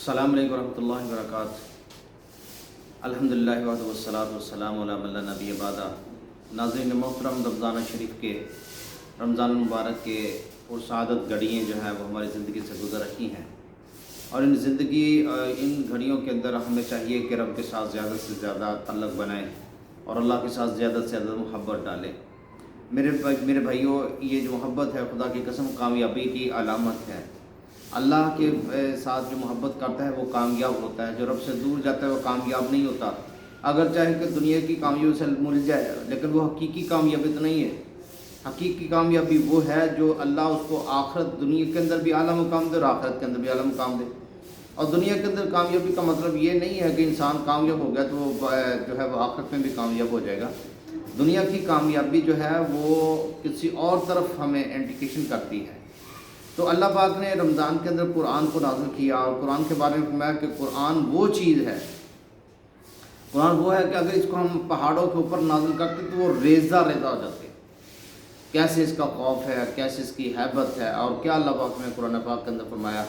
السلام علیکم ورحمۃ اللہ وبرکاتہ۔ الحمدللہ وحدہ والصلاۃ والسلام علی من لا نبی بعدہ۔ ناظرین محترم، رمضان شریف کے رمضان المبارک کے پرسعادت گھڑیاں جو ہیں وہ ہماری زندگی سے گزر رہی ہیں، اور ان گھڑیوں کے اندر ہمیں چاہیے کہ رب کے ساتھ زیادہ سے زیادہ تعلق بنائیں اور اللہ کے ساتھ زیادہ سے زیادہ محبت ڈالیں۔ میرے بھائیوں، یہ جو محبت ہے خدا کی قسم کامیابی کی علامت ہے۔ اللہ کے ساتھ جو محبت کرتا ہے وہ کامیاب ہوتا ہے، جو رب سے دور جاتا ہے وہ کامیاب نہیں ہوتا۔ اگر چاہے کہ دنیا کی کامیابی سے مل جائے، لیکن وہ حقیقی کامیابی تو نہیں ہے۔ حقیقی کامیابی وہ ہے جو اللہ اس کو آخرت دنیا کے اندر بھی اعلیٰ مقام دے اور آخرت کے اندر بھی اعلیٰ مقام دے۔ اور دنیا کے اندر کامیابی کا مطلب یہ نہیں ہے کہ انسان کامیاب ہو گیا تو وہ جو ہے وہ آخرت میں بھی کامیاب ہو جائے گا۔ دنیا کی کامیابی جو ہے وہ کسی اور طرف ہمیں انڈیکیشن کرتی ہے۔ تو اللہ پاک نے رمضان کے اندر قرآن کو نازل کیا، اور قرآن کے بارے میں فرمایا کہ قرآن وہ چیز ہے، قرآن وہ ہے کہ اگر اس کو ہم پہاڑوں کے اوپر نازل کرتے تو وہ ریزہ ریزہ ہو جاتے۔ کیسے اس کا خوف ہے، کیسے اس کی ہیبت ہے، اور کیا اللہ پاک نے قرآن پاک کے اندر فرمایا۔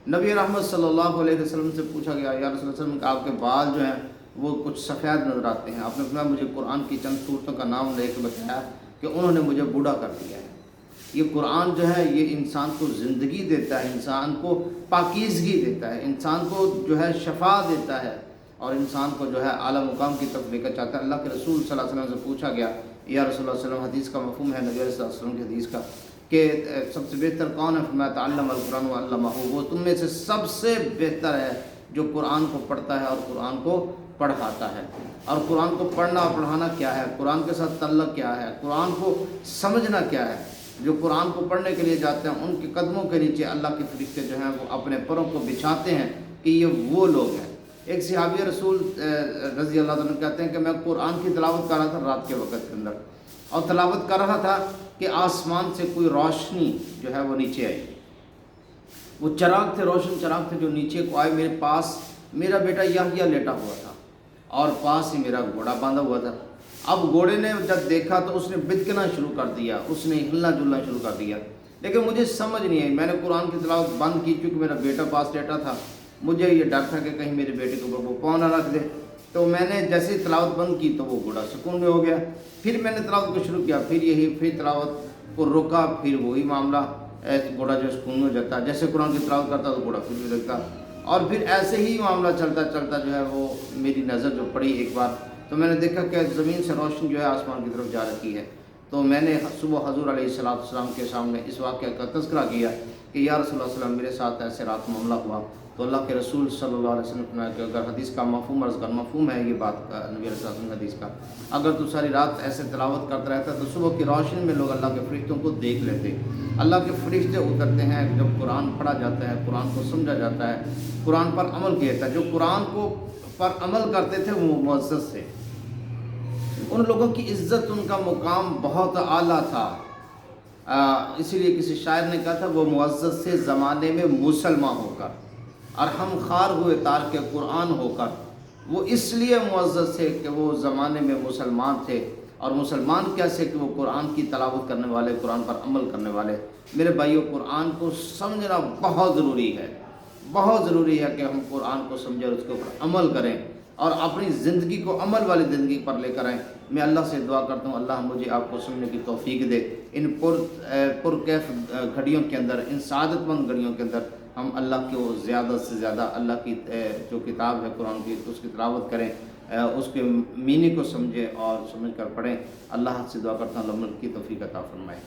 نبی رحمت صلی اللہ علیہ وسلم سے پوچھا گیا، یا رسول اللہ صلی اللہ علیہ وسلم کہ آپ کے بال جو ہیں وہ کچھ سفید نظر آتے ہیں۔ آپ نے فرمایا مجھے قرآن کی چند صورتوں کا نام لے کے بتایا کہ انہوں نے مجھے بوڑھا کر دیا ہے۔ یہ قرآن جو ہے یہ انسان کو زندگی دیتا ہے، انسان کو پاکیزگی دیتا ہے، انسان کو جو ہے شفا دیتا ہے، اور انسان کو جو ہے اعلیٰ مقام کی طرف لے کر چاہتا ہے۔ اللہ کے رسول صلی اللہ علیہ وسلم سے پوچھا گیا، یا رسول اللہ صلی اللہ علیہ وسلم، حدیث کا مفہوم ہے نبی صلی اللہ علیہ وسلم کی حدیث کا کہ سب سے بہتر کون ہے؟ فرمایا تعلم القرآن وعلمہ، وہ تم میں سے سب سے بہتر ہے جو قرآن کو پڑھتا ہے اور قرآن کو پڑھاتا ہے۔ اور قرآن کو پڑھنا اور پڑھانا کیا ہے، قرآن کے ساتھ تعلق کیا ہے، قرآن کو سمجھنا کیا ہے۔ جو قرآن کو پڑھنے کے لیے جاتے ہیں ان کے قدموں کے نیچے اللہ کے فرشتے جو ہیں وہ اپنے پروں کو بچھاتے ہیں کہ یہ وہ لوگ ہیں۔ ایک صحابی رسول رضی اللہ عنہ کہتے ہیں کہ میں قرآن کی تلاوت کر رہا تھا رات کے وقت کے اندر، اور تلاوت کر رہا تھا کہ آسمان سے کوئی روشنی جو ہے وہ نیچے آئی۔ وہ چراغ تھے، روشن چراغ تھے جو نیچے کو آئے۔ میرے پاس میرا بیٹا یحییٰ لیٹا ہوا تھا، اور پاس ہی میرا گھوڑا باندھا ہوا تھا۔ اب گھوڑے نے جب دیکھا تو اس نے بدکنا شروع کر دیا، اس نے ہلنا جلنا شروع کر دیا، لیکن مجھے سمجھ نہیں آئی۔ میں نے قرآن کی تلاوت بند کی، کیونکہ میرا بیٹا پاس لیٹا تھا، مجھے یہ ڈر تھا کہ کہیں میرے بیٹے کے اوپر وہ پاؤں نہ رکھ دے۔ تو میں نے جیسے ہی تلاوت بند کی تو وہ گھوڑا سکون میں ہو گیا۔ پھر میں نے تلاوت کو شروع کیا، پھر تلاوت کو روکا، پھر وہی معاملہ، گھوڑا جو سکون میں ہو جاتا، جیسے قرآن کی تلاوت کرتا تو گھوڑا پھر بھی لگتا، اور پھر ایسے ہی معاملہ چلتا چلتا جو ہے وہ میری نظر جو پڑی ایک بار، تو میں نے دیکھا کہ زمین سے روشنی جو ہے آسمان کی طرف جا رہی ہے۔ تو میں نے صبح حضور علیہ السلام کے سامنے اس واقعہ کا تذکرہ کیا کہ یا رسول اللہ صلی اللہ علیہ وسلم میرے ساتھ ایسے رات معاملہ ہوا۔ تو اللہ کے رسول صلی اللہ علیہ وسلم نے کہ اگر حدیث کا مفہوم عرض کر، مفہوم ہے یہ بات کا نبی علیہ السلام کی حدیث کا، اگر تو ساری رات ایسے تلاوت کرتا رہتا تو صبح کی روشنی میں لوگ اللہ کے فرشتوں کو دیکھ لیتے۔ اللہ کے فرشتے اترتے ہیں جب قرآن پڑھا جاتا ہے، قرآن کو سمجھا جاتا ہے، قرآن پر عمل کیا جاتا ہے۔ جو قرآن کو پر عمل کرتے تھے وہ معزز تھے، ان لوگوں کی عزت، ان کا مقام بہت اعلیٰ تھا۔ اسی لیے کسی شاعر نے کہا تھا وہ معزز سے زمانے میں مسلمان ہو کر، اور ہم خوار ہوئے تارک قرآن ہو کر۔ وہ اس لیے معزز تھے کہ وہ زمانے میں مسلمان تھے، اور مسلمان کیسے کہ وہ قرآن کی تلاوت کرنے والے، قرآن پر عمل کرنے والے۔ میرے بھائیوں، قرآن کو سمجھنا بہت ضروری ہے، بہت ضروری ہے کہ ہم قرآن کو سمجھیں اور اس کے اوپر عمل کریں، اور اپنی زندگی کو عمل والی زندگی پر لے کر آئیں۔ میں اللہ سے دعا کرتا ہوں اللہ مجھے آپ کو سمجھنے کی توفیق دے۔ ان پرکیف گھڑیوں کے اندر، ان سعادت مند گھڑیوں کے اندر ہم اللہ کو زیادہ سے زیادہ اللہ کی جو کتاب ہے قرآن کی اس کی تلاوت کریں، اس کے معنی کو سمجھیں اور سمجھ کر پڑھیں۔ اللہ سے دعا کرتا ہوں اللہ ملک کی توفیق عطا فرمائے۔